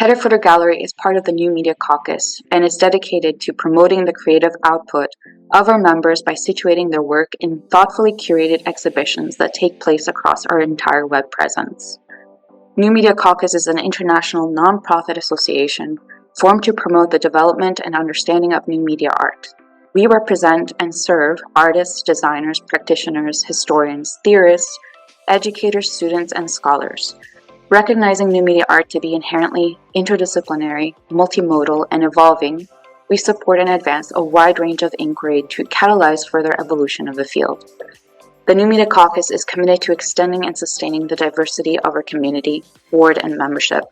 Header Footer Gallery is part of the New Media Caucus and is dedicated to promoting the creative output of our members by situating their work in thoughtfully curated exhibitions that take place across our entire web presence. New Media Caucus is an international non-profit association formed to promote the development and understanding of new media art. We represent and serve artists, designers, practitioners, historians, theorists, educators, students, and scholars. Recognizing new media art to be inherently interdisciplinary, multimodal, and evolving, we support and advance a wide range of inquiry to catalyze further evolution of the field. The New Media Caucus is committed to extending and sustaining the diversity of our community, board, and membership,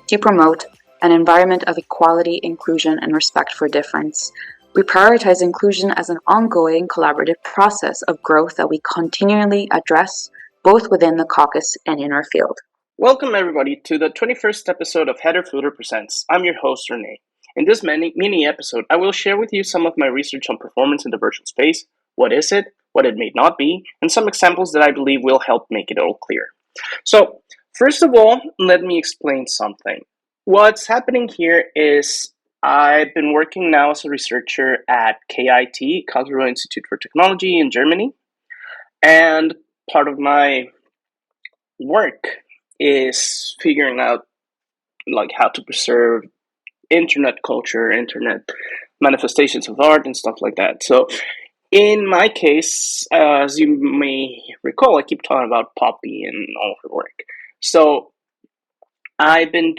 to promote an environment of equality, inclusion, and respect for difference. We prioritize inclusion as an ongoing collaborative process of growth that we continually address both within the caucus and in our field. Welcome everybody to the 21st episode of Header Footer Presents. I'm your host Rene. In this mini episode, I will share with you some of my research on performance in the virtual space, what is it, what it may not be, and some examples that I believe will help make it all clear. So, first of all, let me explain something. What's happening here is I've been working now as a researcher at KIT, Karlsruhe Institute for Technology in Germany, and part of my work is figuring out how to preserve internet culture, internet manifestations of art and stuff like that. So in my case, as you may recall, I keep talking about Poppy and all of her work. So I've been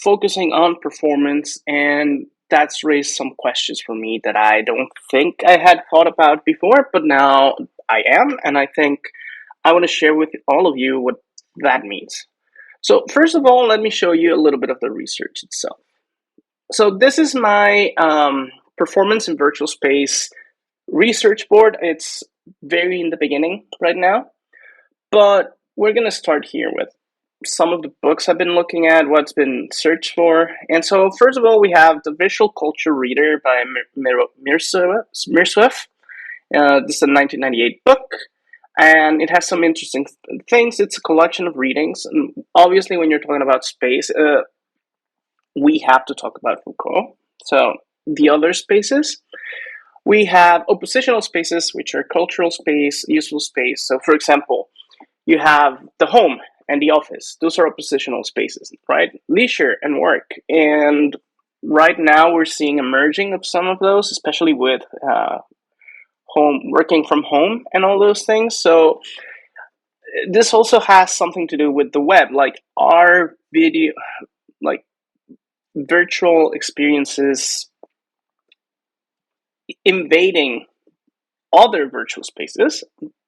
focusing on performance, and that's raised some questions for me that I don't think I had thought about before, but now I am, and I think I want to share with all of you what that means. So first of all, let me show you a little bit of the research itself. So this is my performance in virtual space research board. It's very in the beginning right now, but we're going to start here with some of the books I've been looking at, what's been searched for. And so first of all, we have The Visual Culture Reader by Mirsweff. This is a 1998 book. And it has some interesting things. It's a collection of readings. And obviously, when you're talking about space, we have to talk about Foucault. So the other spaces, we have oppositional spaces, which are cultural space, useful space. So for example, you have the home and the office. Those are oppositional spaces, right? Leisure and work. And right now we're seeing a merging of some of those, especially with working from home and all those things. So this also has something to do with the web, like our video, like virtual experiences invading other virtual spaces.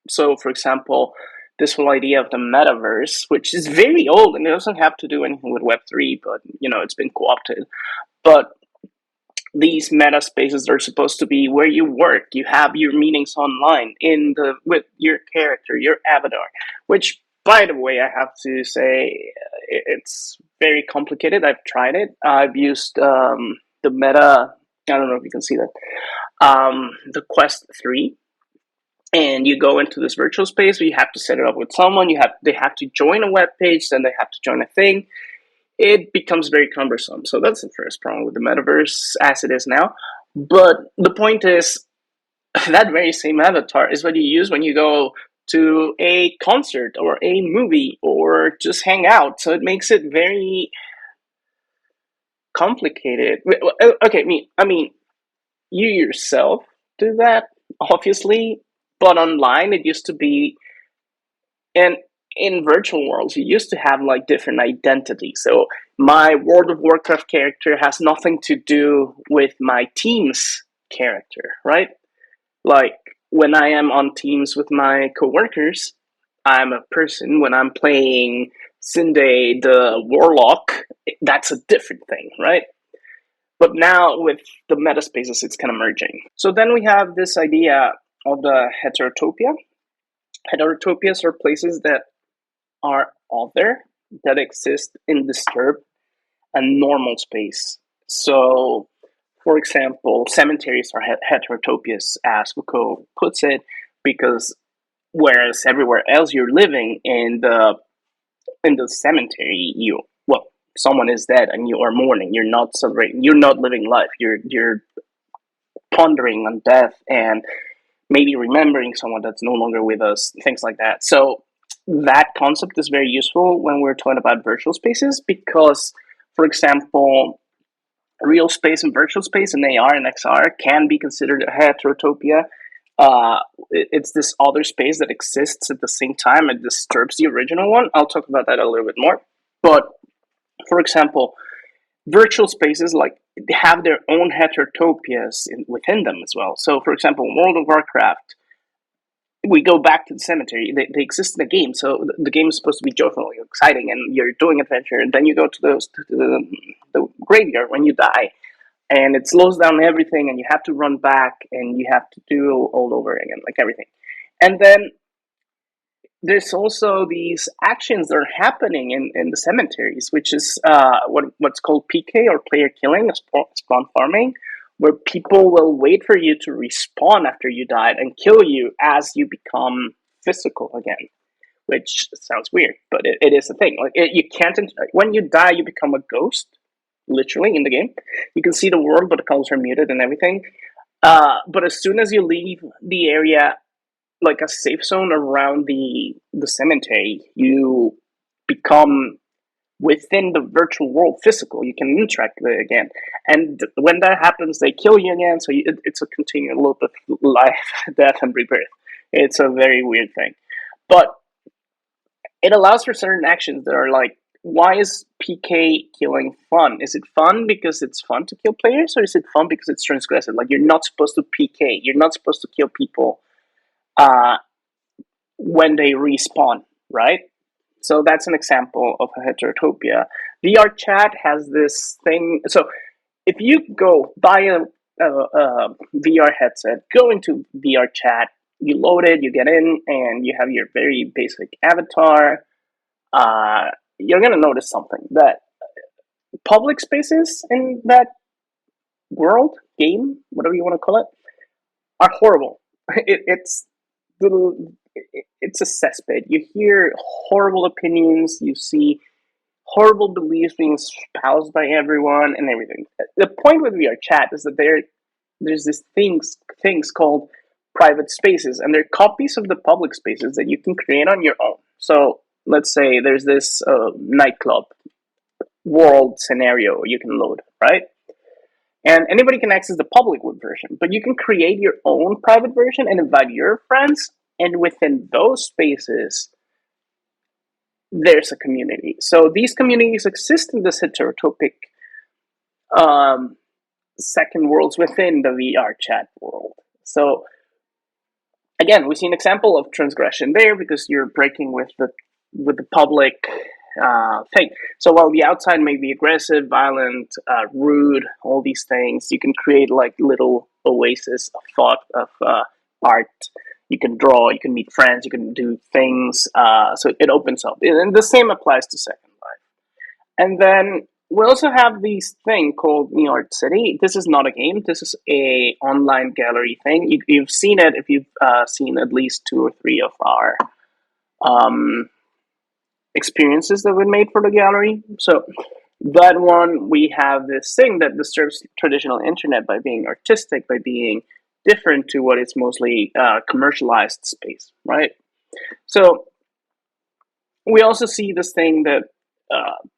So for example, this whole idea of the metaverse, which is very old and it doesn't have to do anything with Web3, but it's been co-opted. But these meta spaces are supposed to be where you work. You have your meetings online with your character, your avatar, which, by the way, I have to say, it's very complicated. I've tried it. I've used the Meta, I don't know if you can see that, the Quest 3. And you go into this virtual space where you have to set it up with someone. They have to join a web page, then they have to join a thing. It becomes very cumbersome. So that's the first problem with the metaverse as it is now. But the point is, that very same avatar is what you use when you go to a concert or a movie or just hang out. So it makes it very complicated. Okay, I mean, you yourself do that, obviously, but online it used to be, and in virtual worlds, you used to have different identities. So my World of Warcraft character has nothing to do with my Teams character, right? Like when I am on Teams with my coworkers, I'm a person. When I'm playing Sinde the Warlock, that's a different thing, right? But now with the meta spaces, it's kind of merging. So then we have this idea of the heterotopia. Heterotopias are places that are other, that exist in disturbed and normal space. So, for example, cemeteries are heterotopias, as Foucault puts it, because whereas everywhere else you're living in the cemetery, someone is dead and you are mourning. You're not celebrating. You're not living life. You're pondering on death and maybe remembering someone that's no longer with us, things like that. So that concept is very useful when we're talking about virtual spaces because, for example, real space and virtual space in AR and XR can be considered a heterotopia. It's this other space that exists at the same time and disturbs the original one. I'll talk about that a little bit more. But for example, virtual spaces like have their own heterotopias within them as well. So, for example, World of Warcraft, we go back to the cemetery. They exist in the game, so the game is supposed to be joyful and exciting, and you're doing adventure, and then you go to the graveyard when you die, and it slows down everything, and you have to run back, and you have to do all over again, like everything. And then there's also these actions that are happening in the cemeteries, which is what's called PK or player killing, spawn farming, where people will wait for you to respawn after you died and kill you as you become physical again, which sounds weird, but it is a thing. Like you can't when you die, you become a ghost, literally in the game. You can see the world, but the colors are muted and everything. But as soon as you leave the area, like a safe zone around the cemetery, you become within the virtual world physical. You can interact with it again, and when that happens, they kill you again. So it's a continual loop of life, death, and rebirth. It's a very weird thing, but it allows for certain actions that are like, why is PK killing fun? Is it fun because it's fun to kill players, or is it fun because it's transgressive? Like, you're not supposed to PK. You're not supposed to kill people uh, when they respawn, right? So that's an example of a heterotopia. VR chat has this thing. So if you go buy a VR headset, go into VR chat, you load it, you get in, and you have your very basic avatar. You're gonna notice something, that public spaces in that world, game, whatever you want to call it, are horrible. It's little. It's a cesspit. You hear horrible opinions. You see horrible beliefs being espoused by everyone and everything. The point with VR chat is that there's these things called private spaces, and they're copies of the public spaces that you can create on your own. So let's say there's this nightclub world scenario you can load, right? And anybody can access the public web version, but you can create your own private version and invite your friends. And within those spaces, there's a community. So these communities exist in this heterotopic um, second worlds within the VR chat world. So again, we see an example of transgression there because you're breaking with the public thing. So while the outside may be aggressive, violent, rude, all these things, you can create like little oases of thought, of art. You can draw, you can meet friends, you can do things. So it opens up. And the same applies to Second Life. And then we also have this thing called New Art City. This is not a game. This is a online gallery thing. You've seen it if you've seen at least 2 or 3 of our experiences that we made for the gallery. So that one, we have this thing that disturbs traditional internet by being artistic, by being different to what is mostly commercialized space, right? So we also see this thing that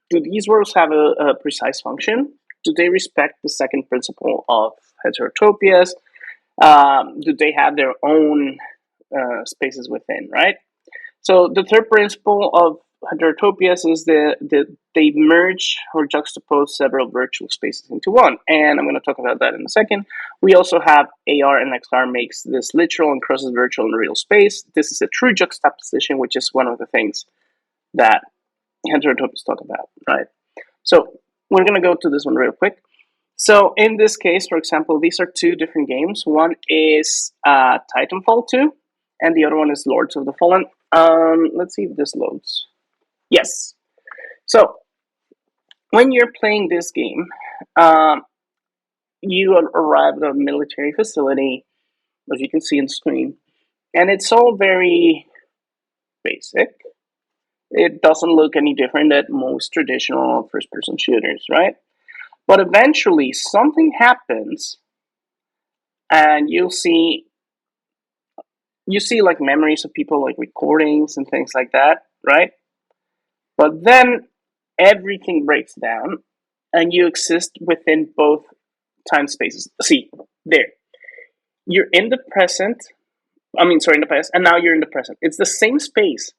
do these worlds have a precise function? Do they respect the second principle of heterotopias? Do they have their own spaces within, right? So the third principle of heterotopias is that they merge or juxtapose several virtual spaces into one. And I'm going to talk about that in a second. We also have AR and XR makes this literal and crosses virtual and real space. This is a true juxtaposition, which is one of the things that heterotopias talk about, right? So we're going to go to this one real quick. So in this case, for example, these are 2 different games. One is Titanfall 2, and the other one is Lords of the Fallen. Let's see if this loads. Yes. So when you're playing this game, you arrive at a military facility, as you can see on screen, and it's all very basic. It doesn't look any different than most traditional first-person shooters, right? But eventually, something happens, and you see like memories of people, like recordings and things like that, right? But then everything breaks down, and you exist within both time spaces. See, there, you're in the present. I mean, sorry, in the past, and now you're in the present. It's the same space,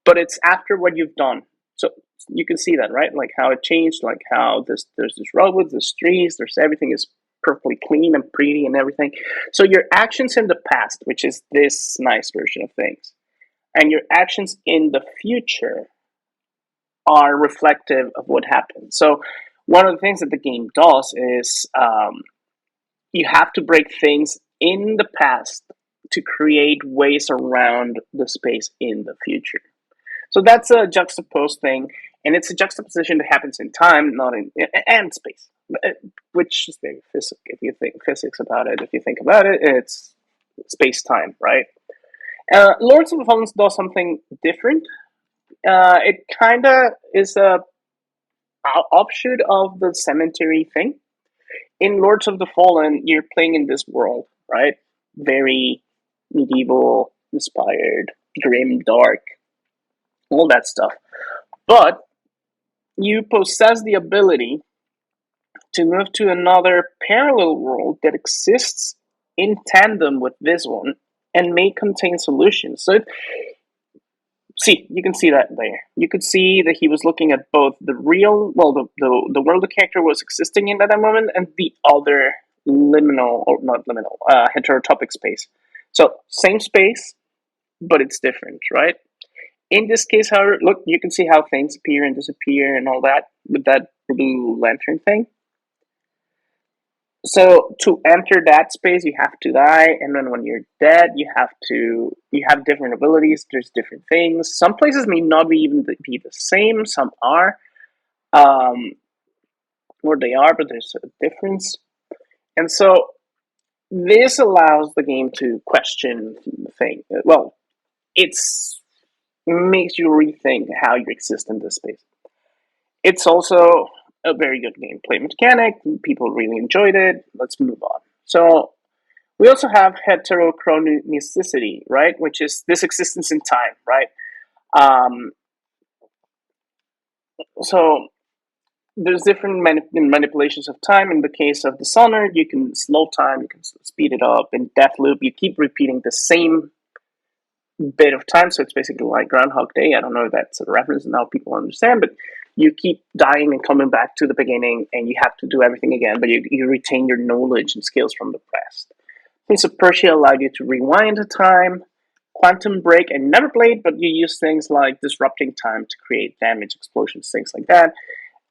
but it's after what you've done. So you can see that, right? Like how it changed, like how there's this road, there's trees, there's everything is perfectly clean and pretty and everything. So your actions in the past, which is this nice version of things, and your actions in the future are reflective of what happened. So one of the things that the game does is you have to break things in the past to create ways around the space in the future. So that's a juxtaposed thing, and it's a juxtaposition that happens in time, not in and space, which is very physics. If you think physics about it, if you think about it, it's space time, right? Lords of the Fallen does something different. It kind of is a offshoot of the cemetery thing. In Lords of the Fallen, you're playing in this world, right? Very medieval, inspired, grim, dark, all that stuff. But you possess the ability to move to another parallel world that exists in tandem with this one and may contain solutions. So, see, you can see that there. You could see that he was looking at both the real, well, the world the character was existing in at that moment, and the other liminal, or not liminal, heterotopic space. So, same space, but it's different, right? In this case, however, look, you can see how things appear and disappear and all that with that blue lantern thing. So to enter that space, you have to die, and then when you're dead, you have different abilities. There's different things. Some places may not be even be the same. Some are, um, or they are, but there's a difference. And so this allows the game to question the thing. Well, it's makes you rethink how you exist in this space. It's also a very good gameplay mechanic. People really enjoyed it. Let's move on. So we also have heterochronicity, right? Which is this existence in time, right? Um, so there's different manipulations of time. In the case of Dishonored, you can slow time, you can speed it up. In Deathloop, you keep repeating the same bit of time, so it's basically like Groundhog Day. I don't know if that's a reference now people understand, but you keep dying and coming back to the beginning, and you have to do everything again, but you retain your knowledge and skills from the past. Prince of Persia allowed you to rewind the time. Quantum Break, I never played, but you use things like disrupting time to create damage, explosions, things like that.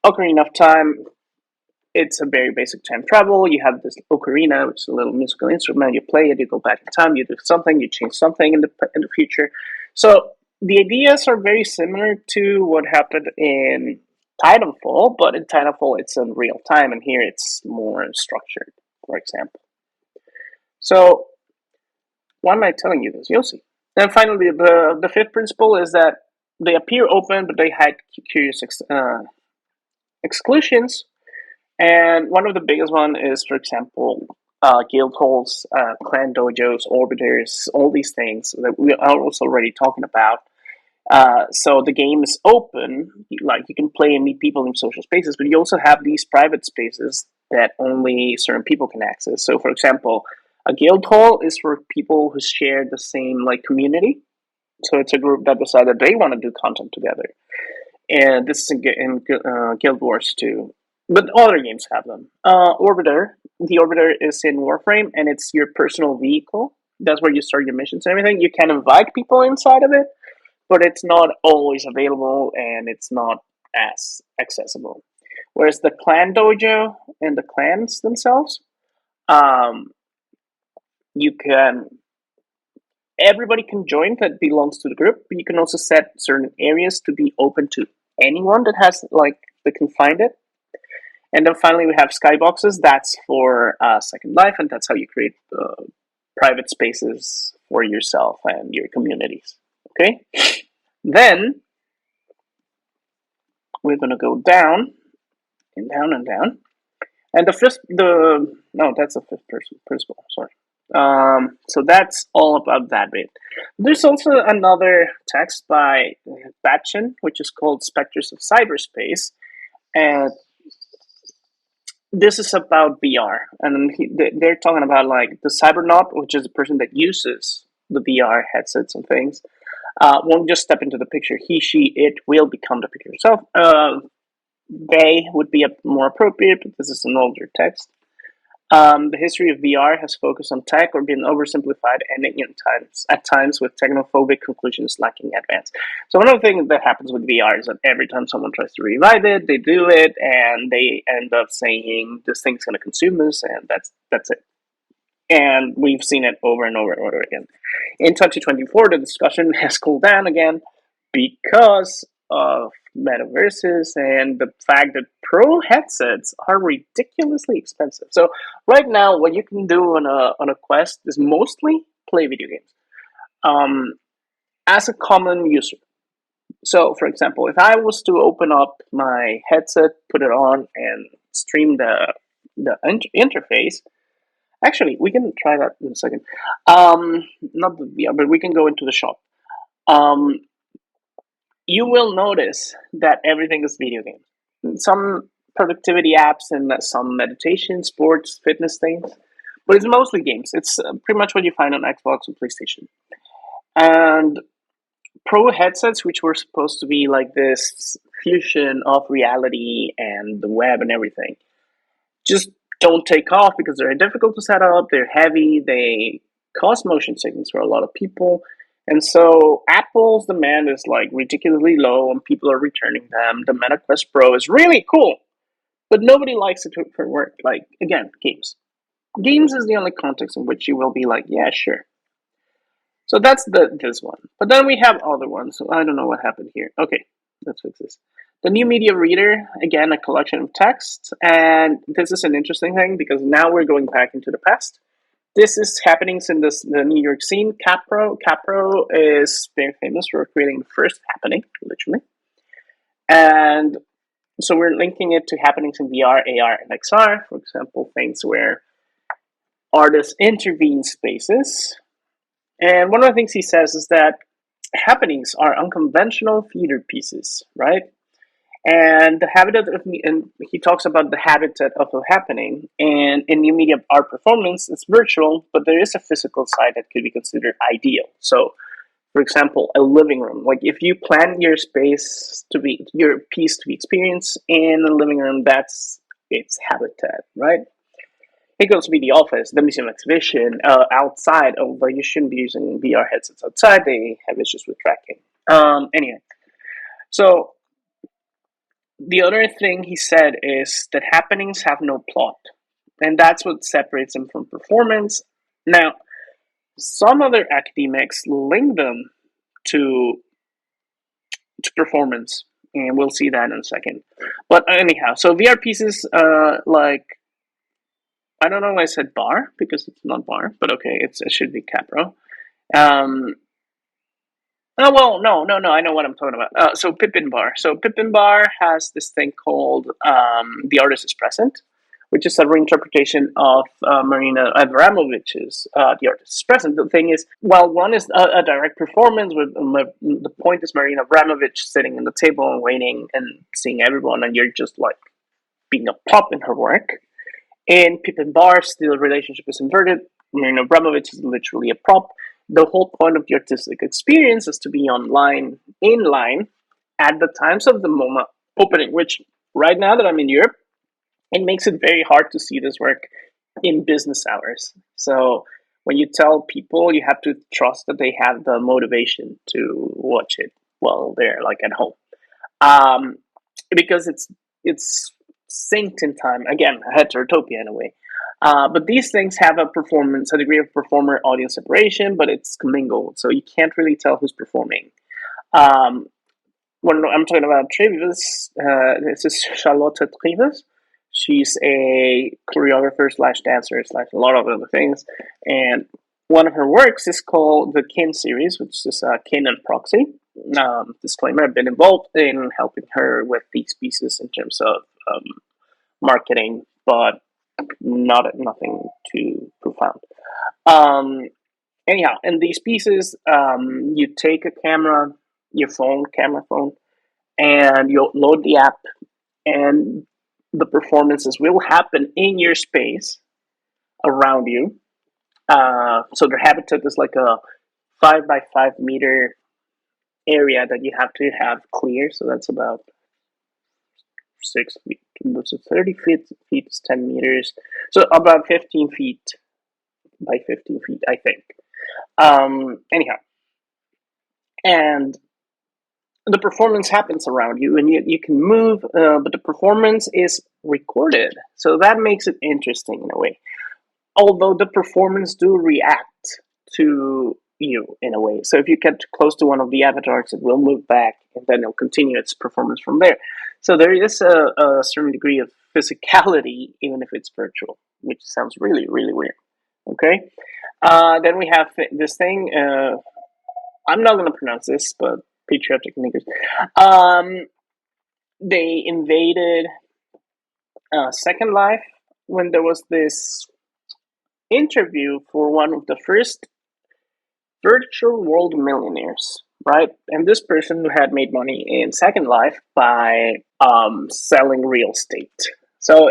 Ocarina of Time, it's a very basic time travel. You have this ocarina, which is a little musical instrument. You play it, you go back in time, you do something, you change something in the future. So the ideas are very similar to what happened in Titanfall, but in Titanfall it's in real time, and here it's more structured, for example. So why am I telling you this? You'll see. And finally, the fifth principle is that they appear open, but they hide curious exclusions. And one of the biggest one is, for example, guild halls, clan dojos, orbiters, all these things that we are also already talking about. So the game is open, like you can play and meet people in social spaces, but you also have these private spaces that only certain people can access. So, for example, a guild hall is for people who share the same like community. So it's a group that decided they want to do content together, and this is in Guild Wars too. But other games have them. Orbiter, the Orbiter is in Warframe, and it's your personal vehicle. That's where you start your missions and everything. You can invite people inside of it, but it's not always available, and it's not as accessible. Whereas the clan dojo and the clans themselves, um, you can everybody can join that belongs to the group, but you can also set certain areas to be open to anyone that has like that can find it. And then finally, we have skyboxes. That's for Second Life, and that's how you create private spaces for yourself and your communities. Okay, then we're going to go down and down and down. And that's the fifth person principle. Sorry. So that's all about that bit. There's also another text by Batchin, which is called Specters of Cyberspace, and this is about VR. And they're talking about like the cybernaut, which is a person that uses the VR headsets and things. Won't just step into the picture. He, she, it will become the picture itself. They would be more appropriate, but this is an older text. The history of VR has focused on tech or been oversimplified, ending at times with technophobic conclusions lacking advance. So one of the things that happens with VR is that every time someone tries to revive it, they do it, and they end up saying this thing's going to consume us, and that's it. And we've seen it over and over and over again. In 2024, the discussion has cooled down again because of metaverses and the fact that pro headsets are ridiculously expensive. So right now, what you can do on a Quest is mostly play video games as a common user. So, for example, if I was to open up my headset, put it on, and stream the interface. Actually, we can try that in a second. Not the VR, but we can go into the shop. Um, you will notice that everything is video games. Some productivity apps and some meditation, sports, fitness things, but it's mostly games. It's pretty much what you find on Xbox and PlayStation. And pro headsets, which were supposed to be like this fusion of reality and the web and everything, just don't take off because they're difficult to set up, they're heavy, they cause motion sickness for a lot of people. And so Apple's demand is like ridiculously low and people are returning them. The Meta Quest Pro is really cool, but nobody likes it for work. Like, again, games. Games is the only context in which you will be like, yeah, sure. So that's this one. But then we have other ones. So I don't know what happened here. Okay, let's fix this. The new media reader, again, a collection of text. And this is an interesting thing because now we're going back into the past. This is happening in the New York scene. Capro is very famous for creating the first happening, literally. And so we're linking it to happenings in VR, AR, and XR. For example, things where artists intervene spaces. And one of the things he says is that happenings are unconventional theater pieces, right? And the habitat of, and he talks about the habitat of a happening. And in new media art performance, it's virtual, but there is a physical side that could be considered ideal. So, for example, a living room. Like if you plan your space to be your piece to be experienced in a living room, that's its habitat, right? It goes to be the office, the museum exhibition, outside, although you shouldn't be using VR headsets outside, they have issues with tracking. Anyway, so the other thing he said is that happenings have no plot, and that's what separates them from performance. Now, some other academics link them to performance, and we'll see that in a second. But anyhow, so VR pieces like I don't know why I said bar because it's not bar, but okay, it should be Capro. Um, oh well, no, I know what I'm talking about. So Pippin Bar. So Pippin Bar has this thing called "The Artist is Present," which is a reinterpretation of Marina Abramovich's "The Artist is Present." The thing is, while one is a direct performance, with the point is Marina Abramovich sitting in the table and waiting and seeing everyone, and you're just like being a prop in her work. In Pippin Bar's, the relationship is inverted. Marina Abramovich is literally a prop. The whole point of the artistic experience is to be online, in line, at the times of the MoMA opening, which right now that I'm in Europe, it makes it very hard to see this work in business hours. So when you tell people, you have to trust that they have the motivation to watch it while they're like at home. Because it's synced in time. Again, heterotopia in a way. But these things have a degree of performer audience separation, but it's commingled, so you can't really tell who's performing. Um, when I'm talking about Trevis, this is Charlotte Trevis. She's a choreographer slash dancer slash a lot of other things, and One of her works is called the Kin series, which is Kin and Proxy. Disclaimer: I've been involved in helping her with these pieces in terms of marketing, but nothing too profound. Um, Anyhow, in these pieces, you take a camera, your camera phone, and you'll load the app, and the performances will happen in your space around you. So their habitat is like a 5 by 5 meter area that you have to have clear. So that's about 6 feet. So 30 feet is 10 meters. So about 15 feet by 15 feet, I think. Anyhow, and the performance happens around you, and you can move, but the performance is recorded. So that makes it interesting in a way. Although the performance do react to you in a way. So if you get close to one of the avatars, it will move back, and then it'll continue its performance from there. So there is a certain degree of physicality, even if it's virtual, which sounds really, really weird. Okay. Then we have this thing. I'm not going to pronounce this, but patriotic niggers. They invaded Second Life when there was this interview for one of the first virtual world millionaires, right? And this person had made money in Second Life by selling real estate. So,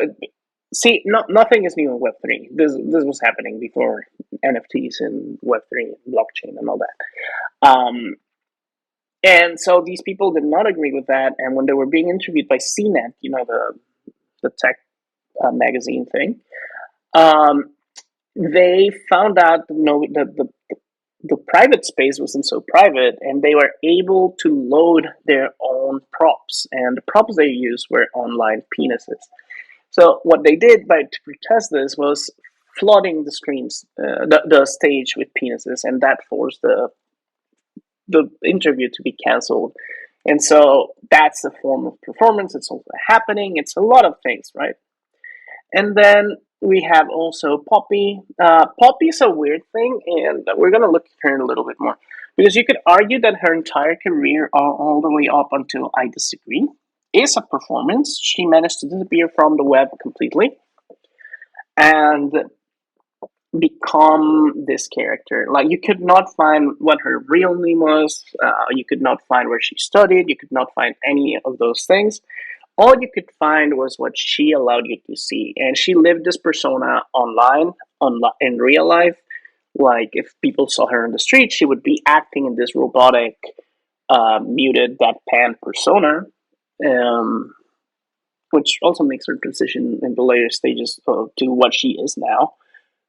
see, nothing is new in Web3. This was happening before NFTs and Web3 and blockchain and all that. And so these people did not agree with that. And when they were being interviewed by CNET, the tech magazine thing, they found out that the private space wasn't so private, and they were able to load their own props. And the props they used were online penises. So what they did to protest this was flooding the screens, the stage with penises, and that forced the interview to be canceled. And so that's a form of performance. It's also happening. It's a lot of things, right? And then we have also Poppy. Poppy is a weird thing, and we're going to look at her in a little bit more. Because you could argue that her entire career, all the way up until I disagree, is a performance. She managed to disappear from the web completely and become this character. Like, you could not find what her real name was. You could not find where she studied. You could not find any of those things. All you could find was what she allowed you to see. And she lived this persona online, in real life. Like, if people saw her in the street, she would be acting in this robotic, muted, deadpan persona, which also makes her transition in the later stages to what she is now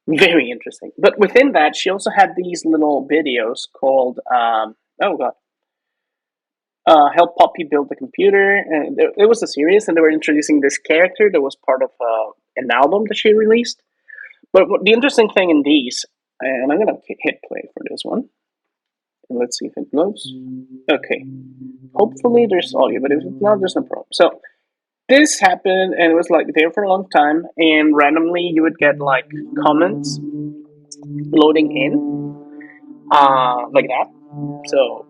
very interesting. But within that, she also had these little videos called, Help Poppy Build the Computer. And it was a series, and they were introducing this character that was part of an album that she released. But the interesting thing in these, and I'm going to hit play for this one. And let's see if it loads. Okay. Hopefully there's audio, but if not, there's no problem. So this happened, and it was like there for a long time, and randomly you would get like comments loading in, like that. So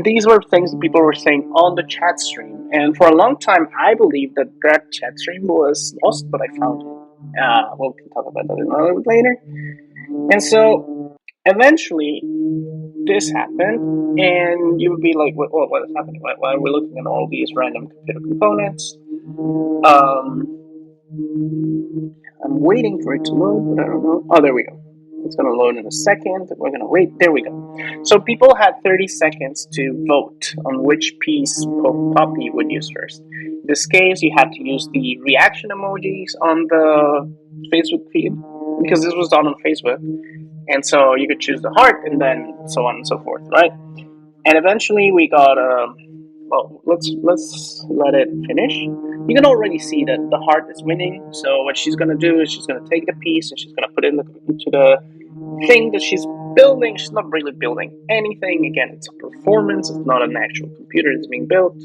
these were things that people were saying on the chat stream, and for a long time, I believed that chat stream was lost, but I found it. We can talk about that a little bit later. And so eventually, this happened, and you would be like, what is happening? Why are we looking at all these random computer components? I'm waiting for it to load, but I don't know. Oh, there we go. It's going to load in a second. We're going to wait. There we go. So people had 30 seconds to vote on which piece Poppy would use first. In this case, you had to use the reaction emojis on the Facebook feed, because this was done on Facebook. And so you could choose the heart, and then so on and so forth, right? And eventually we got well, let's let it finish. You can already see that the heart is winning. So what she's gonna do is she's gonna take the piece and she's gonna put it into the thing that she's building. She's not really building anything. Again, it's a performance. It's not an actual computer that's being built.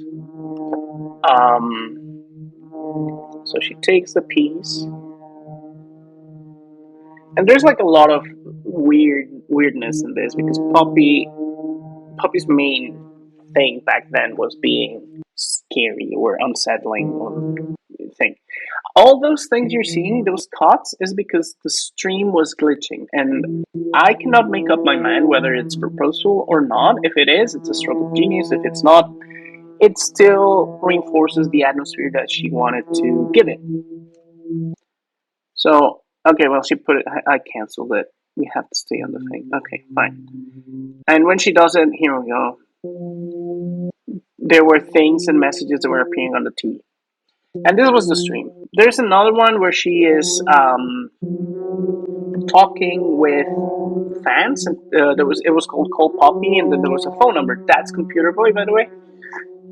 So she takes the piece, And there's like a lot of weirdness in this because Poppy's main thing back then was being scary or unsettling or thing. All those things you're seeing, those cuts, is because the stream was glitching, and I cannot make up my mind whether it's purposeful or not. If it is, it's a stroke of genius. If it's not, it still reinforces the atmosphere that she wanted to give it. So, okay, well, she put it, I canceled it. We have to stay on the thing. Okay, fine. And when she does it, here we go. There were things and messages that were appearing on the TV. And this was the stream. There's another one where she is talking with fans, and it was called Call Poppy, and then there was a phone number. That's Computer Boy, by the way,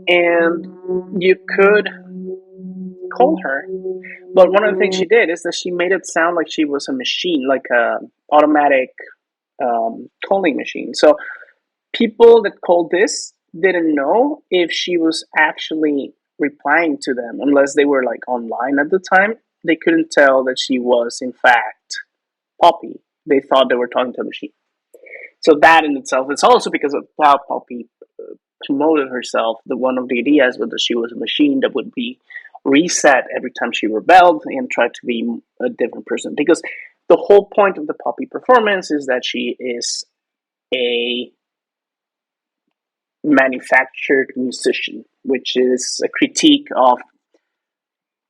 and you could call her. But one of the things she did is that she made it sound like she was a machine, like a automatic calling machine. So people that called this didn't know if she was actually replying to them unless they were like online at the time. They couldn't tell that she was in fact Poppy. They thought they were talking to a machine. So that in itself, it's also because of how Poppy promoted herself. The one of the ideas was that she was a machine that would be reset every time she rebelled and tried to be a different person. Because the whole point of the Poppy performance is that she is a manufactured musician, which is a critique of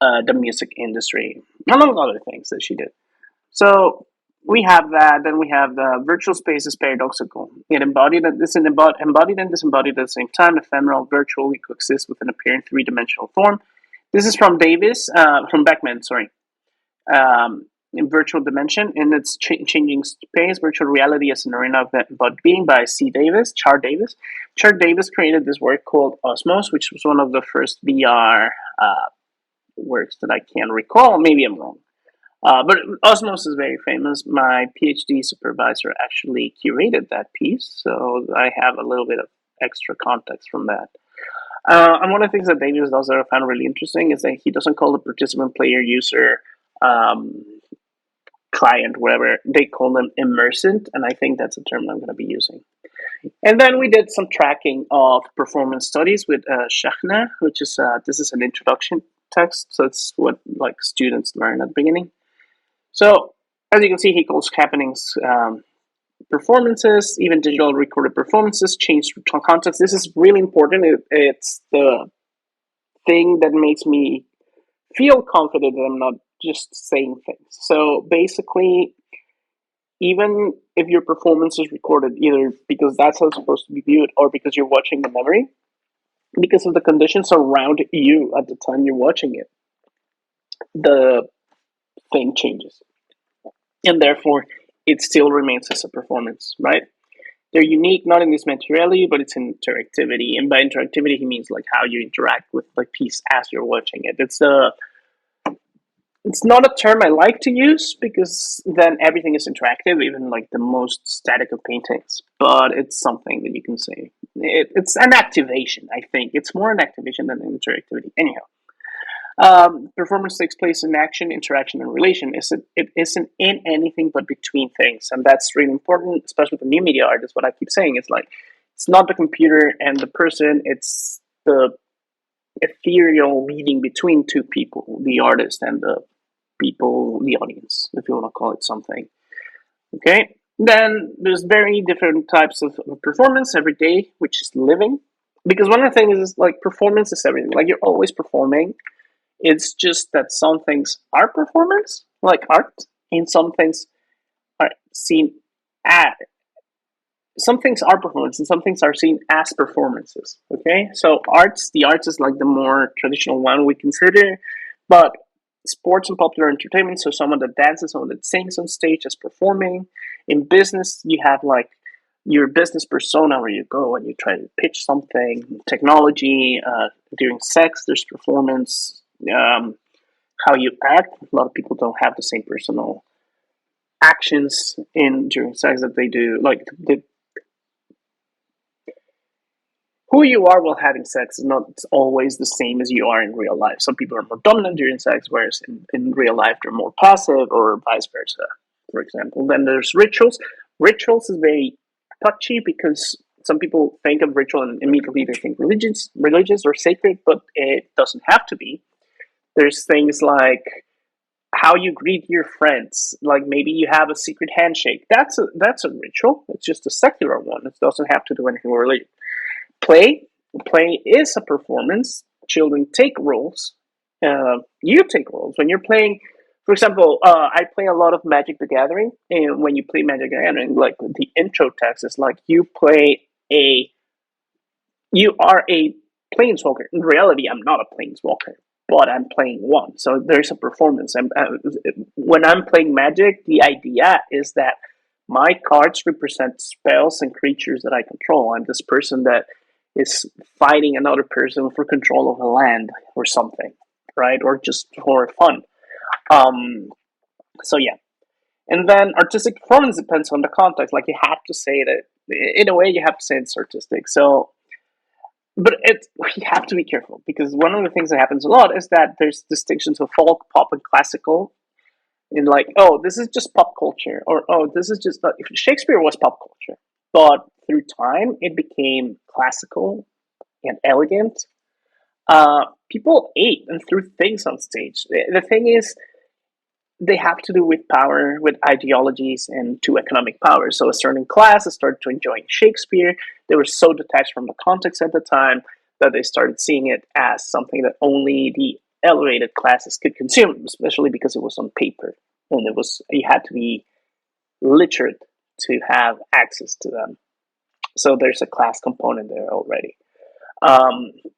the music industry, among other things that she did. So we have that. Then we have the virtual space is paradoxical. It embodied embodied and disembodied at the same time. Ephemeral, virtually coexist with an apparent three-dimensional form. This is from Davis, from Beckman, sorry. In Virtual Dimension, in its changing space, virtual reality as an arena of embodied being by Char Davis. Char Davis created this work called Osmos, which was one of the first VR works that I can recall. Maybe I'm wrong. But Osmos is very famous. My PhD supervisor actually curated that piece, so I have a little bit of extra context from that. And one of the things that Davis does that I found really interesting is that he doesn't call the participant, player, user, client, whatever. They call them immersant, and I think that's a term I'm going to be using. And then we did some tracking of performance studies with Shachner, which is this is an introduction text, so it's what like students learn at the beginning. So as you can see, he calls happenings performances, even digital recorded performances, change context. This is really important. It's the thing that makes me feel confident that I'm not just saying things. So basically, even if your performance is recorded, either because that's how it's supposed to be viewed or because you're watching the memory, because of the conditions around you at the time you're watching it, the thing changes. And therefore, it still remains as a performance, right? They're unique, not in this materiality, but it's in interactivity. And by interactivity, he means like how you interact with the piece as you're watching it. It's not a term I like to use because then everything is interactive, even like the most static of paintings. But it's something that you can say. It's an activation, I think. It's more an activation than an interactivity. Anyhow, performance takes place in action, interaction, and relation. It isn't in anything but between things, and that's really important, especially with the new media art. Is what I keep saying. It's like it's not the computer and the person; it's the ethereal meeting between two people, the artist and the people, the audience, if you want to call it something. Okay. Then there's very different types of performance every day, which is living. Because one of the things is like performance is everything. Like you're always performing. It's just that some things are performance, like art, and some things are seen as some things are performance and some things are seen as performances. Okay, so the arts is like the more traditional one we consider, but sports and popular entertainment, so someone that dances, someone that sings on stage as performing. In business, you have like your business persona where you go and you try to pitch something. Technology, during sex, there's performance. How you act, a lot of people don't have the same personal actions in during sex that they do. Like who you are while having sex is not always the same as you are in real life. Some people are more dominant during sex, whereas in real life they're more passive, or vice versa. for example. Then there's rituals. Rituals is very touchy because some people think of ritual and immediately they think religious or sacred, but it doesn't have to be. There's things like how you greet your friends. Like maybe you have a secret handshake. That's a ritual. It's just a secular one. It doesn't have to do anything with religion. Play. Play is a performance. Children take roles. You take roles when you're playing. For example, I play a lot of Magic the Gathering, and when you play Magic the Gathering, like the intro text is like you are a planeswalker. In reality, I'm not a planeswalker, but I'm playing one. So there's a performance. When I'm playing Magic, the idea is that my cards represent spells and creatures that I control. I'm this person that is fighting another person for control of a land or something, right? Or just for fun. Um, so yeah. And then artistic performance depends on the context. Like you have to say that in a way you have to say it's artistic. So but you have to be careful because one of the things that happens a lot is that there's distinctions of folk, pop, and classical. In like, oh, this is just pop culture, or oh, this is just Shakespeare was pop culture, but through time it became classical and elegant. People ate and threw things on stage. The thing is, they have to do with power, with ideologies, and to economic power. So a certain class started to enjoy Shakespeare. They were so detached from the context at the time that they started seeing it as something that only the elevated classes could consume, especially because it was on paper and you had to be literate to have access to them. So there's a class component there already.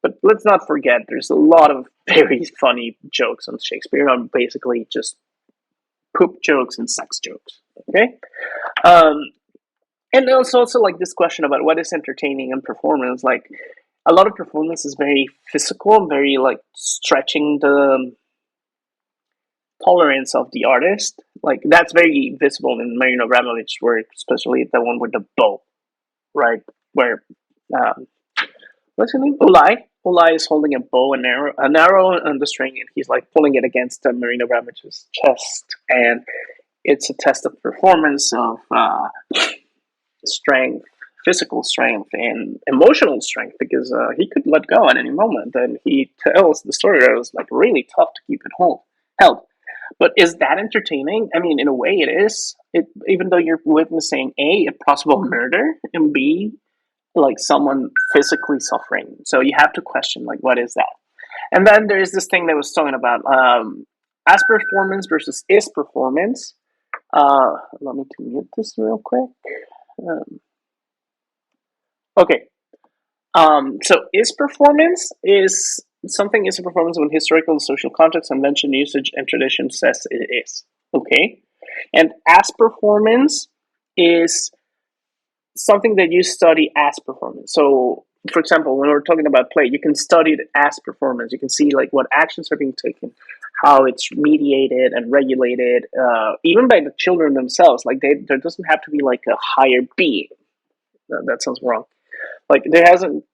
But let's not forget, there's a lot of very funny jokes on Shakespeare. I'm basically just poop jokes and sex jokes. Okay, um, and there's also like this question about what is entertaining and performance. Like a lot of performance is very physical, very like stretching the tolerance of the artist. Like that's very visible in Marina Abramovich's work, especially the one with the bow, right? Where um, what's his name? Ulai is holding a bow and arrow on the string, and he's like pulling it against Marina Abramovich's chest, and it's a test of performance of strength, physical strength, and emotional strength because he could let go at any moment. And he tells the story that it was like really tough to keep it held. But is that entertaining? I mean, in a way, it is. Even though you're witnessing a possible murder and b like someone physically suffering. So you have to question like what is that? And then there is this thing that was talking about as performance versus is performance. Let me mute this real quick. Um, okay. So is performance is something is a performance when historical and social context, convention, usage, and tradition says it is. Okay. And as performance is something that you study as performance. So, for example, when we're talking about play, you can study it as performance. You can see like what actions are being taken, how it's mediated and regulated, even by the children themselves. Like there doesn't have to be like a higher being. That sounds wrong. Like there doesn't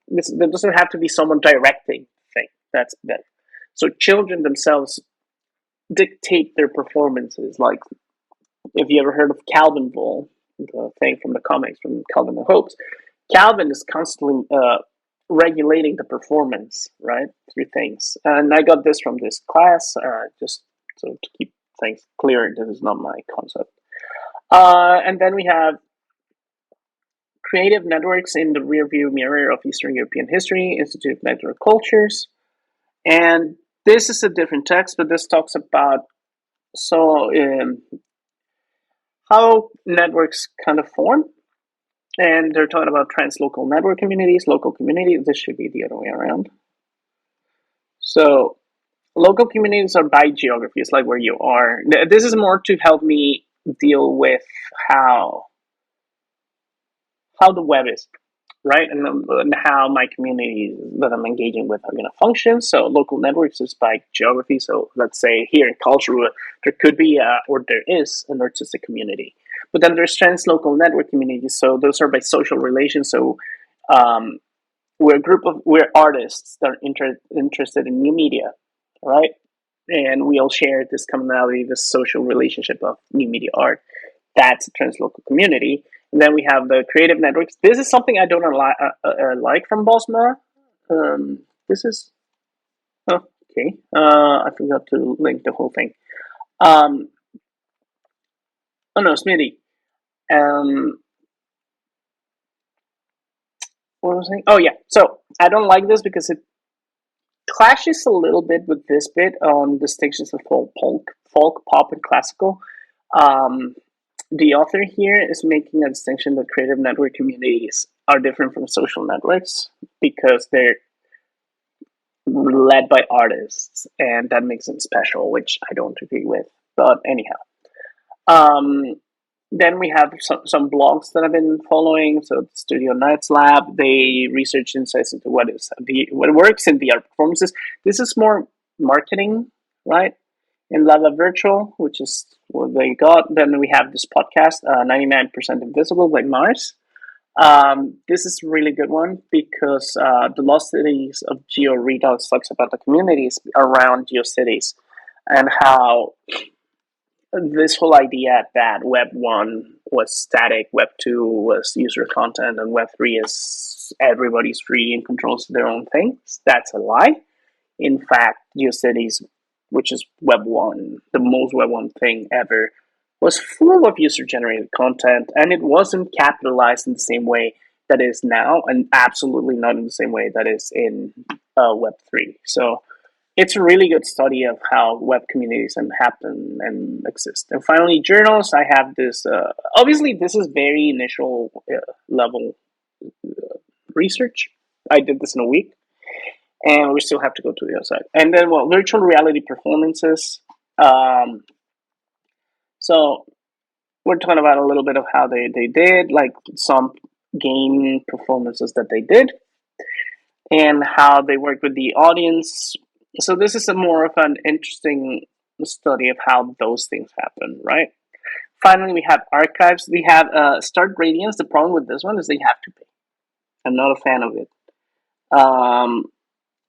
have to be someone directing thing. That's better. So children themselves dictate their performances. Like if you ever heard of Calvin Ball, the thing from the comics from Calvin and Hobbes, Calvin is constantly regulating the performance, right, through things. And I got this from this class, just so to keep things clear. This is not my concept. And then we have creative networks in the rearview mirror of Eastern European history, Institute of Network Cultures. And this is a different text, but this talks about how networks kind of form. And they're talking about translocal network communities, local communities. This should be the other way around. So local communities are by geography. It's like where you are. This is more to help me deal with how the web is, right? And how my community that I'm engaging with are going to function. So local networks is by geography. So let's say here in culture, there could be or there is an artistic community. But then there's translocal network communities. So those are by social relations. So we're artists that are interested in new media, right? And we all share this commonality, this social relationship of new media art. That's a translocal community. And then we have the creative networks. This is something I don't like from Bosma. This is okay. I forgot to link the whole thing. Oh no, Smitty. Um, what was I saying? Oh yeah. So I don't like this because it clashes a little bit with this bit on distinctions of folk, pop, and classical. Um, the author here is making a distinction that creative network communities are different from social networks because they're led by artists, and that makes them special, which I don't agree with. But anyhow, um, then we have some blogs that I've been following. So Studio Nights Lab, they research insights into what works in VR performances. This is more marketing, right? In Lava Virtual, which is what they got. Then we have this podcast, 99% Invisible by Mars. This is a really good one because the lost cities of GeoRedox talks about the communities around GeoCities and how this whole idea that Web 1 was static, Web 2 was user content, and Web 3 is everybody's free and controls their own things. That's a lie. In fact, GeoCities, which is Web 1, the most Web 1 thing ever, was full of user generated content, and it wasn't capitalized in the same way that is now, and absolutely not in the same way that is in Web 3. So it's a really good study of how web communities happen and exist. And finally, journals. I have this. Obviously, this is very initial level research. I did this in a week, and we still have to go to the other side. And then, well, virtual reality performances. Um, so we're talking about a little bit of how they did, like some game performances that they did, and how they work with the audience. So this is a more of an interesting study of how those things happen, right? Finally, we have archives. We have Start Gradients. The problem with this one is they have to pay. I'm not a fan of it. Um,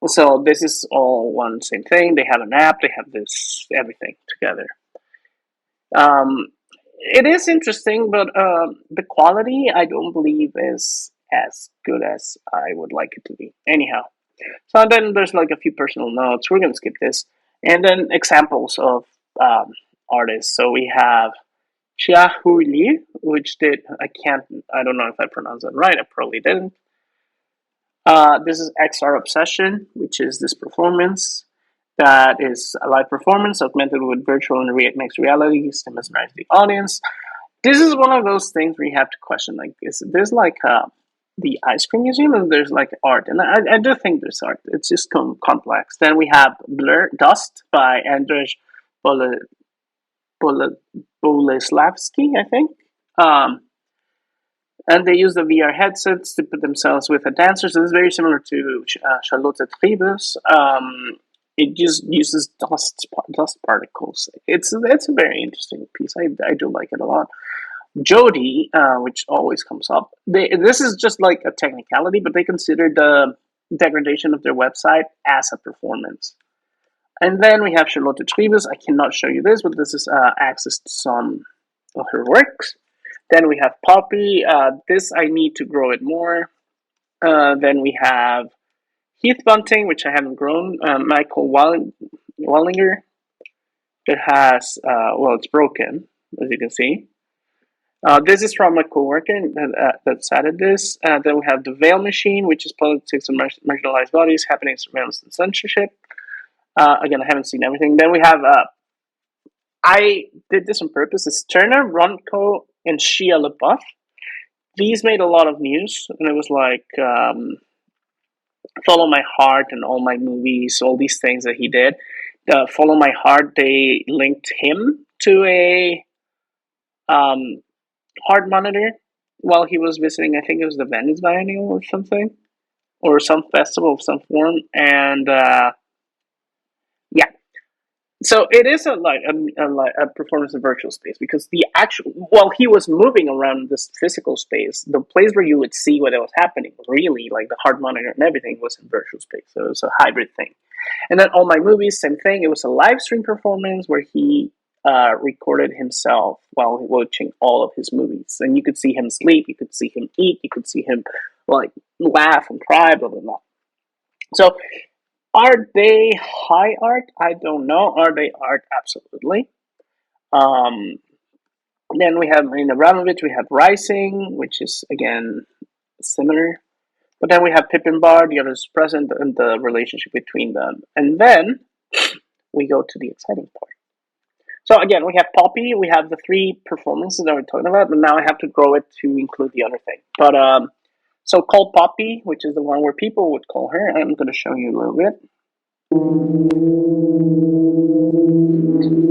so this is all one same thing. They have an app. They have this everything together. Um, it is interesting, but the quality I don't believe is as good as I would like it to be. Anyhow, so then there's like a few personal notes. We're gonna skip this, and then examples of artists. So we have Chia Hu Li, which did I don't know if I pronounced that right. I probably didn't. This is XR Obsession, which is this performance that is a live performance augmented with virtual and mixed realities to mesmerize the audience. This is one of those things where you have to question, like, is there's like the ice cream museum, and there's like art, and I do think there's art. It's just complex. Then we have Blur Dust by Andrzej Boleslavsky, I think. And they use the VR headsets to put themselves with a dancer. So this is very similar to Charlotte Tribus. It just uses dust particles. It's a very interesting piece. I do like it a lot. Jody, which always comes up, this is just like a technicality, but they consider the degradation of their website as a performance. And then we have Charlotte Tribus. I cannot show you this, but this is access to some of her works. Then we have Poppy. This I need to grow it more. Then we have Heath Bunting, which I haven't grown. Michael Wallinger. It has, it's broken, as you can see. This is from a coworker that cited this. Then we have the Veil Machine, which is politics and marginalized bodies, happening surveillance and censorship. Again, I haven't seen everything. Then we have, I did this on purpose. It's Turner, Ronco, and Shia LaBeouf. These made a lot of news, and it was like Follow My Heart and all my movies, all these things that he did. Follow My Heart, they linked him to a heart monitor while he was visiting, I think it was the Venice Biennial or something, or some festival of some form, and yeah. So it is a performance in virtual space because the actual while he was moving around this physical space, the place where you would see what was happening really like the heart monitor and everything was in virtual space. So it was a hybrid thing. And then all my movies, same thing. It was a live stream performance where he recorded himself while watching all of his movies, and you could see him sleep, you could see him eat, you could see him like laugh and cry, blah blah blah. So, are they high art? I don't know. Are they art? Absolutely. Um, then we have Marina Abramovich. We have Rising, which is again similar. But then we have Pippin Bar, the others present, and the relationship between them. And then we go to the exciting part. So again, we have Poppy. We have the three performances that we're talking about, but now I have to grow it to include the other thing. But so called Poppy, which is the one where people would call her. I'm going to show you a little bit.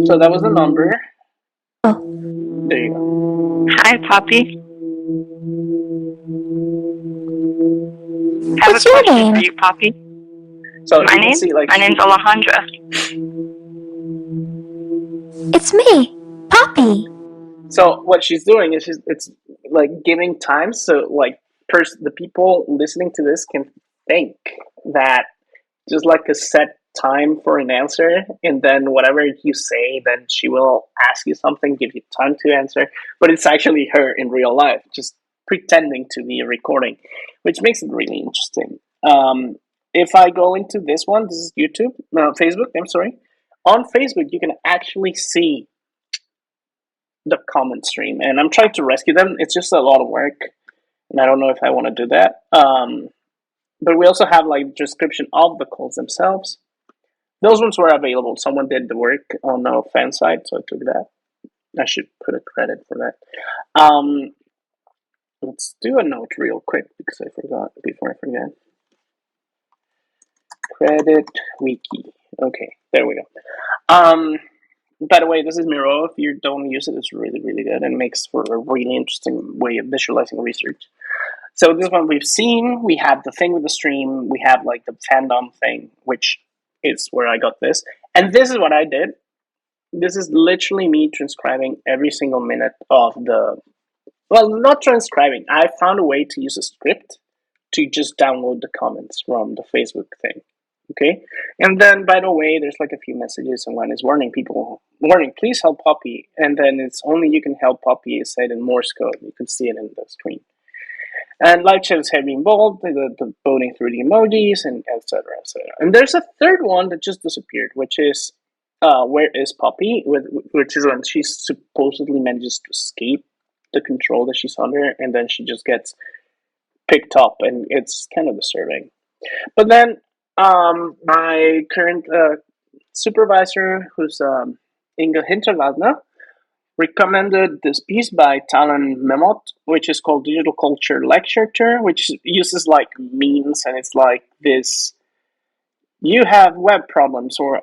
So that was the number. Oh. There you go. Hi, Poppy. What's your name? For you, Poppy. So you can see, like, My name's Alejandra. It's me, Poppy. So what she's doing is it's like giving time, so like the people listening to this can think that just like a set time for an answer, and then whatever you say, then she will ask you something, give you time to answer, but it's actually her in real life, just pretending to be a recording, which makes it really interesting. If I go into this one, this is YouTube, no, Facebook. I'm sorry. On Facebook, you can actually see the comment stream, and I'm trying to rescue them. It's just a lot of work, and I don't know if I want to do that. But we also have like description of the calls themselves. Those ones were available. Someone did the work on the fan side, so I took that. I should put a credit for that. Let's do a note real quick because I forgot before I forget. Credit wiki. Okay, there we go. By the way, this is Miro. If you don't use it, it's really, really good and makes for a really interesting way of visualizing research. So this one we've seen. We have the thing with the stream. We have like the fandom thing, which is where I got this. And this is what I did. This is literally me transcribing every single minute of the... Well, not transcribing. I found a way to use a script to just download the comments from the Facebook thing. Okay, and then by the way, there's like a few messages, and one is warning people, warning, please help Poppy, and then it's only you can help Poppy is said in Morse code. You can see it in the screen. And live chat is heavy involved, the voting through the emojis, and etc. etc. And there's a third one that just disappeared, which is where is Poppy, which is when she supposedly manages to escape the control that she's under, and then she just gets picked up, and it's kind of disturbing. But then my current supervisor, who's Inga Hinterwaldner, recommended this piece by Talan Memot, which is called Digital Culture Lecture Tour, which uses like memes, and it's like this: you have web problems, or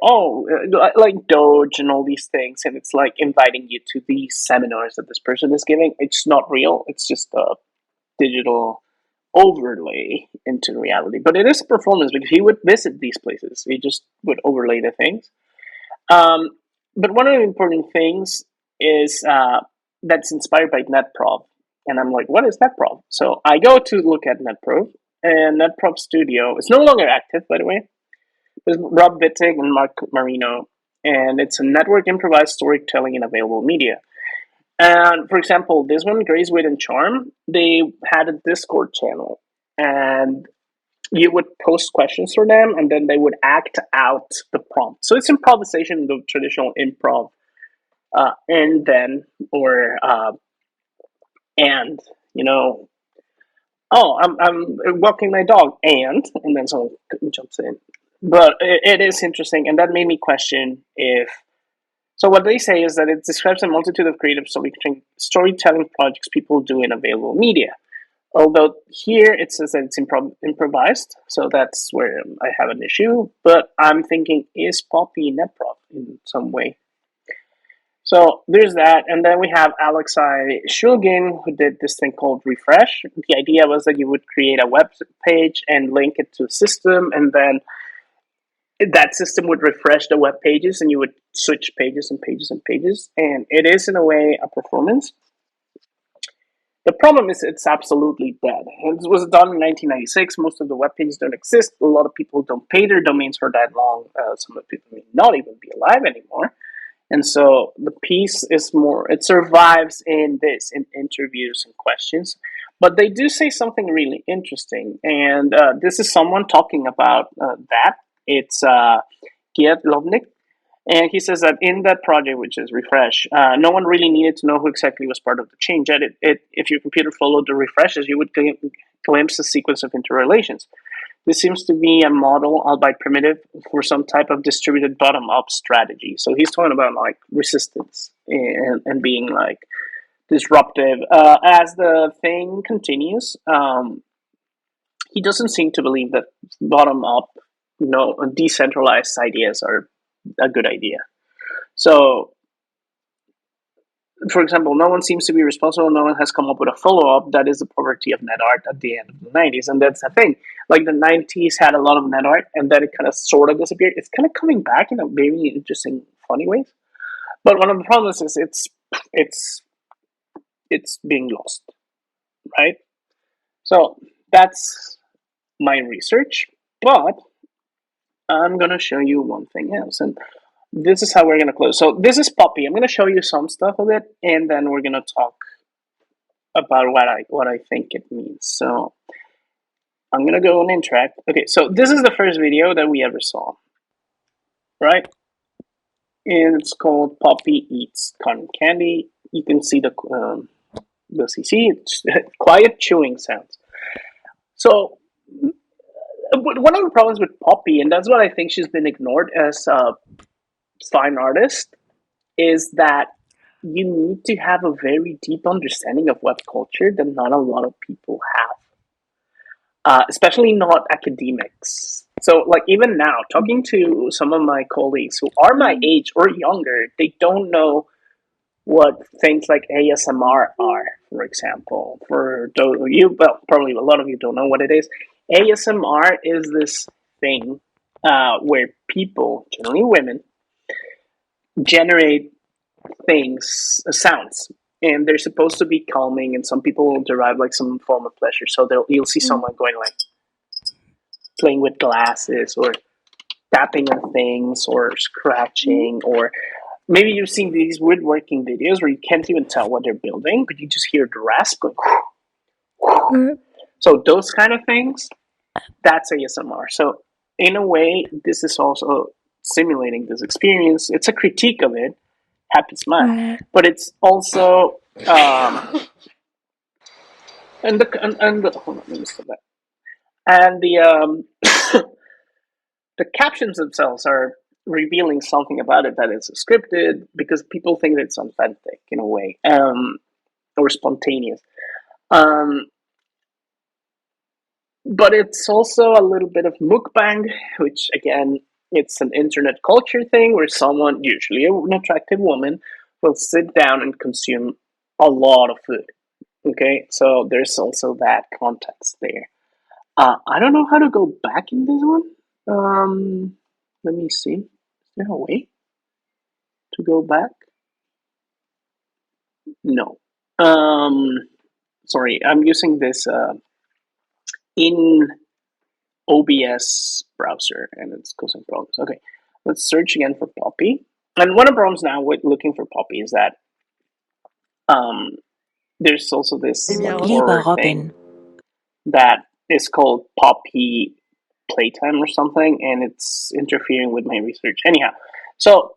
like Doge and all these things, and it's like inviting you to these seminars that this person is giving. It's not real; it's just a digital overlay into reality. But it is a performance because he would visit these places. He just would overlay the things. But one of the important things is that's inspired by NetProv. And I'm like, what is NetProv? So I go to look at NetProv, and NetProv Studio is no longer active, by the way. There's Rob Wittig and Mark Marino, and it's a network improvised storytelling in available media. And for example, this one, Grace, Wit, and Charm, they had a Discord channel, and you would post questions for them, and then they would act out the prompt. So it's improvisation, the traditional improv, and then, or, and, you know, oh, I'm walking my dog, and then someone jumps in. But it is interesting, and that made me question if... So what they say is that it describes a multitude of creative storytelling projects people do in available media. Although here it says that it's improvised, so that's where I have an issue. But I'm thinking, is Poppy NetProv in some way? So there's that, and then we have Alexei Shulgin, who did this thing called Refresh. The idea was that you would create a web page and link it to a system, and then that system would refresh the web pages, and you would switch pages and pages and pages. And it is, in a way, a performance. The problem is it's absolutely dead. It was done in 1996. Most of the web pages don't exist. A lot of people don't pay their domains for that long. Some of the people may not even be alive anymore. And so the piece is more, it survives in this, in interviews and questions. But they do say something really interesting. And this is someone talking about that. It's Kiet Lovnik. And he says that in that project, which is Refresh, no one really needed to know who exactly was part of the change. That if your computer followed the refreshes, you would glimpse a sequence of interrelations. This seems to be a model, albeit primitive, for some type of distributed bottom-up strategy. So he's talking about like resistance and being like disruptive. As the thing continues, he doesn't seem to believe that bottom-up, decentralized ideas are a good idea. So, for example, no one seems to be responsible. No one has come up with a follow-up. That is the poverty of net art at the end of the 90s. And that's the thing. Like the 90s had a lot of net art and then it kind of sort of disappeared. It's kind of coming back in a very interesting, funny ways. But one of the problems is it's being lost, right? So that's my research. But I'm going to show you one thing else. And this is how we're going to close. So this is Poppy. I'm going to show you some stuff of it, and then we're going to talk about what I think it means. So I'm going to go and interact. Okay, so this is the first video that we ever saw, right? And it's called Poppy Eats Cotton Candy. You can see the CC. It's quiet chewing sounds. So one of the problems with Poppy, and that's what I think she's been ignored as a fine artist, is that you need to have a very deep understanding of web culture that not a lot of people have, especially not academics. So, like, even now, talking to some of my colleagues who are my age or younger, they don't know what things like ASMR are, for example. For you, well, probably a lot of you don't know what it is. ASMR is this thing where people, generally women, generate sounds, and they're supposed to be calming, and some people will derive like some form of pleasure. So you'll see someone going like playing with glasses or tapping on things or scratching, or maybe you've seen these woodworking videos where you can't even tell what they're building, but you just hear the rasp going. So those kind of things, that's ASMR. So in a way, this is also simulating this experience. It's a critique of it, happy smile, but it's also and the hold on, let me stop that. And the the captions themselves are revealing something about it that is scripted because people think that it's authentic in a way, or spontaneous. But it's also a little bit of mukbang, which again, it's an internet culture thing where someone, usually an attractive woman, will sit down and consume a lot of food. Okay, so there's also that context there. I don't know how to go back in this one. Let me see. Is there a way to go back? No. Sorry, I'm using this in OBS browser, and it's causing problems. Okay, let's search again for Poppy. And one of the problems now with looking for Poppy is that there's also this like, horror thing that is called Poppy Playtime or something, and it's interfering with my research. Anyhow, so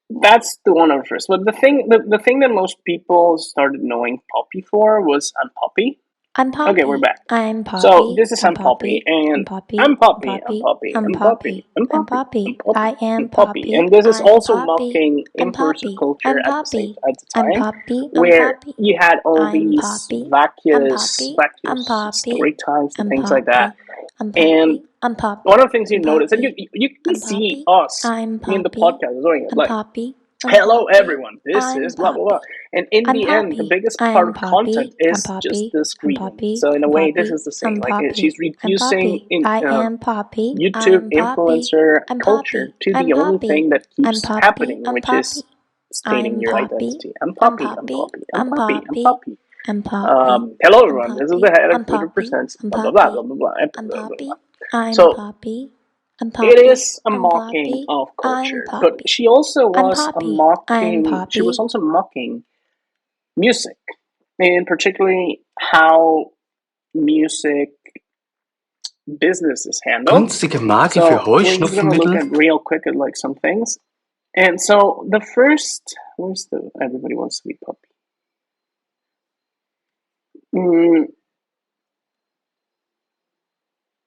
that's the one of the first. But the thing that most people started knowing Poppy for was Unpoppy. I'm Poppy. Okay, we're back. I'm Poppy. So this is Poppy, and I'm Poppy. I'm Poppy. I'm Poppy. I'm Poppy. I'm Poppy. I am Poppy. And this is also mocking influencer culture at the time, where you had all these vacuous story times and things like that. And one of the things you notice, and you can see us in the podcast doing it, like, hello everyone, this is blah blah blah, and in the end, the biggest part of content is just this greeting. So in a way, this is the same. Like she's reducing YouTube influencer culture to the only thing that keeps happening, which is stating your identity. I'm Poppy. I'm Poppy. I'm Poppy. I'm Poppy. Hello everyone. This is the head of 100%. Blah blah blah blah blah blah. I'm Poppy. I'm So Poppy. I'm It Poppy. is a I'm mocking Poppy. of I'm culture, but Poppy. she also I'm was a Poppy. I'm mocking. She was Poppy. also mocking music, and particularly how music business is handled. Künstliche Marke für So we're just gonna look Heuschnupfenmittel. at real quick at like some things. And so the first, where's the everybody wants to be puppy?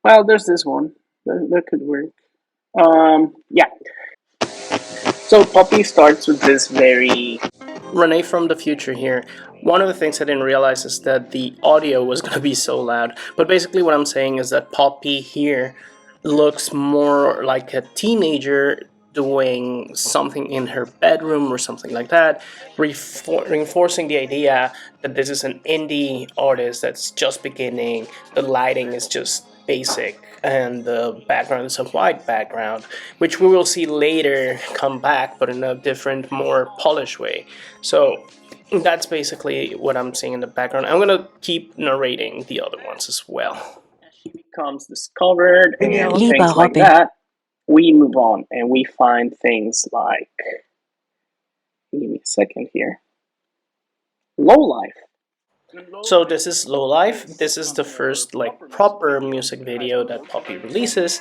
Well, there's this one that could work. Yeah. So Poppy starts with this very Rene from the future here. One of the things I didn't realize is that the audio was going to be so loud. But basically, what I'm saying is that Poppy here looks more like a teenager doing something in her bedroom or something like that, reinforcing the idea that this is an indie artist that's just beginning. The lighting is just basic, and the background is a white background, which we will see later come back, but in a different, more polished way. So that's basically what I'm seeing in the background. I'm gonna keep narrating the other ones as well. As she becomes discovered and things like that, we move on and we find things like, give me a second here, low life. So this is Low Life. This is the first like proper music video that Poppy releases,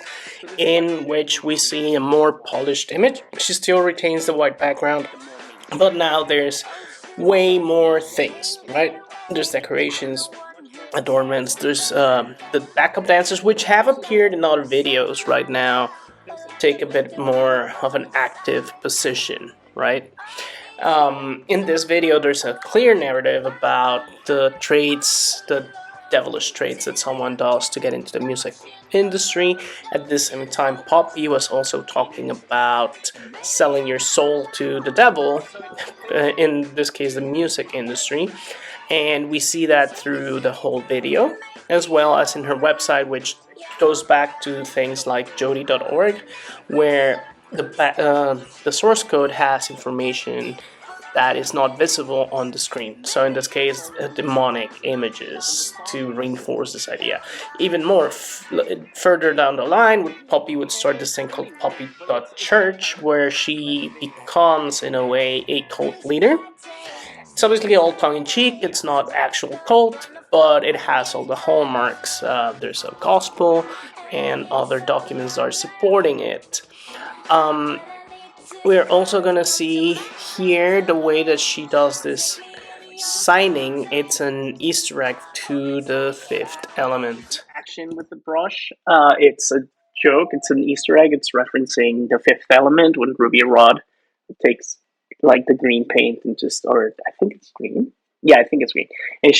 in which we see a more polished image. She still retains the white background, but now there's way more things, right? There's decorations, adornments. There's the backup dancers, which have appeared in other videos right now, take a bit more of an active position, right? In this video, there's a clear narrative about the traits, the devilish traits that someone does to get into the music industry. At the same time, Poppy was also talking about selling your soul to the devil, in this case, the music industry. And we see that through the whole video, as well as in her website, which goes back to things like jody.org, where the source code has information that is not visible on the screen. So in this case, demonic images to reinforce this idea. Even more, further down the line, Poppy would start this thing called Poppy.Church, where she becomes, in a way, a cult leader. It's obviously all tongue-in-cheek, it's not actual cult, but it has all the hallmarks. There's a gospel, and other documents are supporting it. We're also gonna see here the way that she does this signing. It's an Easter egg to the fifth element. Action with the brush. It's a joke. It's an Easter egg. It's referencing the fifth element when Ruby Rod takes like the green paint and just, or I think it's green. Yeah, I think it's green. And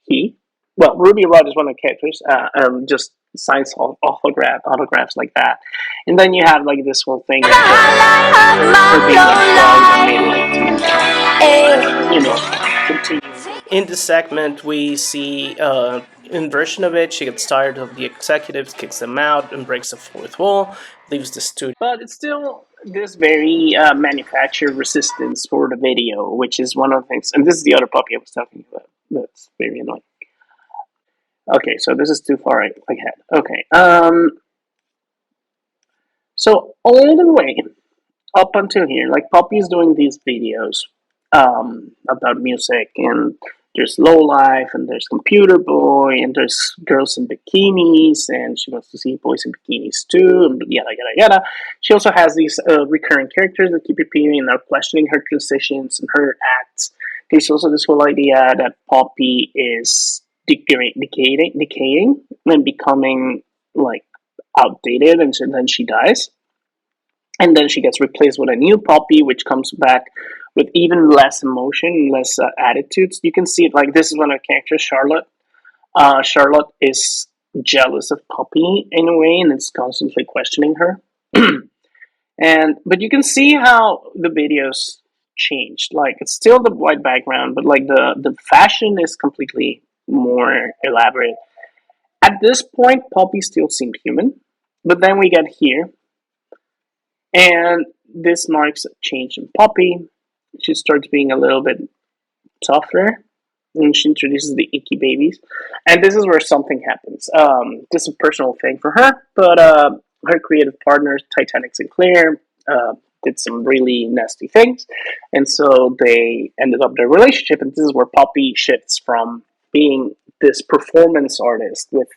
he. Well, Ruby Rod is one of the characters. Just signs autographs like that. And then you have like this whole thing continue. In this segment, we see inversion of it. She gets tired of the executives, kicks them out, and breaks the fourth wall, leaves the studio. But it's still this very manufactured resistance for the video, which is one of the things. And this is the other puppy I was talking about. That's very annoying. Okay, so this is too far ahead. Okay. So all the way up until here, like Poppy's doing these videos about music, and there's Low Life, and there's Computer Boy, and there's girls in bikinis, and she wants to see boys in bikinis too, and yada yada yada. She also has these recurring characters that keep repeating and are questioning her decisions and her acts. There's also this whole idea that Poppy is decaying and becoming like outdated, and so then she dies. And then she gets replaced with a new Poppy, which comes back with even less emotion, less attitudes. You can see it like this is one of the characters, Charlotte. Charlotte is jealous of Poppy in a way, and is constantly questioning her. But you can see how the videos changed. Like it's still the white background, but like the fashion is completely more elaborate. At this point, Poppy still seemed human, but then we get here, and this marks a change in Poppy. She starts being a little bit tougher, and she introduces the icky babies. And this is where something happens. This is a personal thing for her, but her creative partner, Titanic Sinclair, did some really nasty things, and so they ended up their relationship. And this is where Poppy shifts from being this performance artist with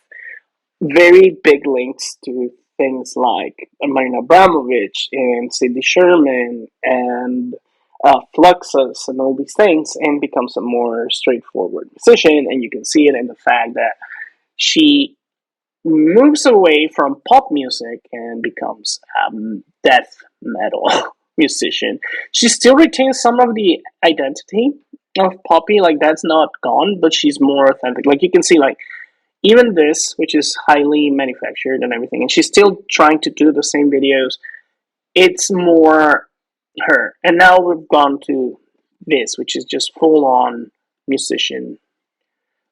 very big links to things like Marina Abramovich and Cindy Sherman and Fluxus and all these things, and becomes a more straightforward musician. And you can see it in the fact that she moves away from pop music and becomes death metal musician. She still retains some of the identity of Poppy, like that's not gone, but she's more authentic. Like you can see, like even this, which is highly manufactured and everything, and she's still trying to do the same videos. It's more her. And now we've gone to this, which is just full on musician,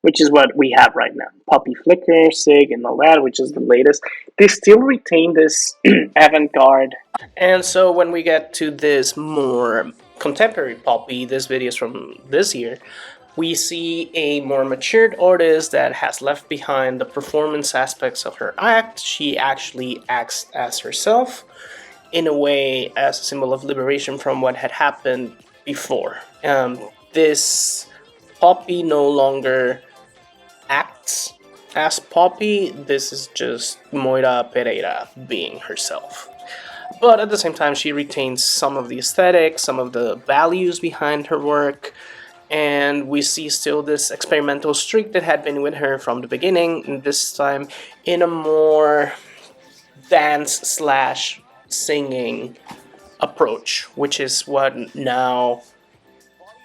which is what we have right now. Poppy Flicker, Sig, and all that, which is the latest. They still retain this avant garde. And so when we get to this more contemporary Poppy, this video is from this year, we see a more matured artist that has left behind the performance aspects of her act. She actually acts as herself, in a way, as a symbol of liberation from what had happened before. This Poppy no longer acts as Poppy. This is just Moira Pereira being herself. But at the same time, she retains some of the aesthetics, some of the values behind her work, and we see still this experimental streak that had been with her from the beginning, and this time in a more dance/singing approach, which is what now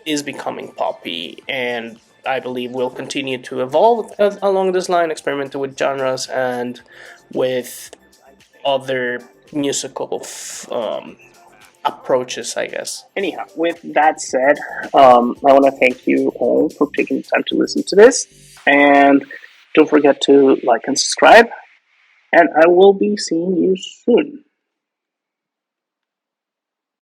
is becoming Poppy, and I believe will continue to evolve along this line, experimenting with genres and with other musical approaches, I guess. Anyhow, with that said, I want to thank you all for taking the time to listen to this, and don't forget to like and subscribe, and I will be seeing you soon.